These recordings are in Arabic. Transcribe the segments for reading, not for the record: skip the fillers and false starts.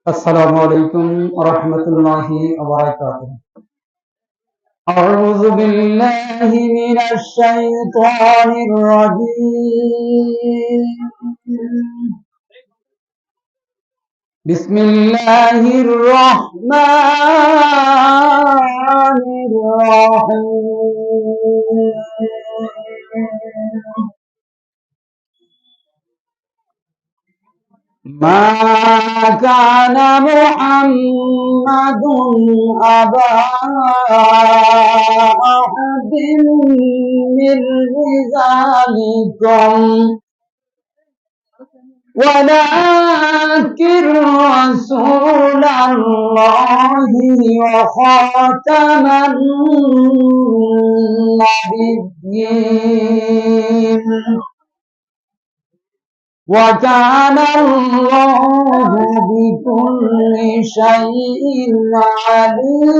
السلام عليكم ورحمة الله وبركاته. أعوذ بالله من الشيطان الرجيم. بسم الله الرحمن الرحيم. ما كان محمد أبا أحد من رجالكم ولكن رسول الله وخاتم النبيين وكان الله بكل شيء عليما.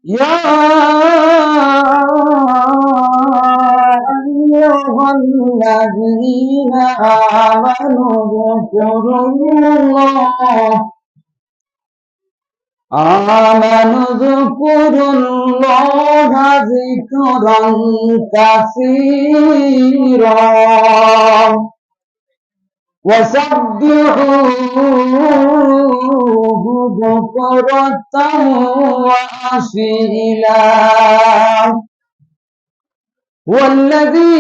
يا أيها الذين آمنوا اذكروا الله ذكرا كثيرا وسبحوه بكرة وأصيلا. هو الذي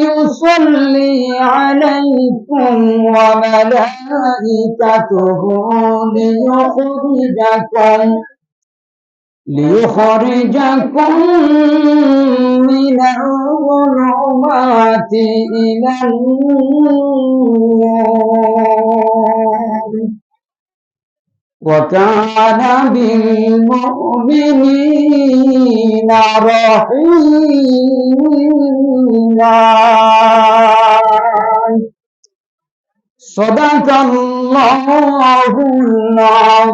يصلي عليكم وملائكته ليخرجكم من الظلمات إلى النور وكان بالمؤمنين رحيما. صدق الله العظيم.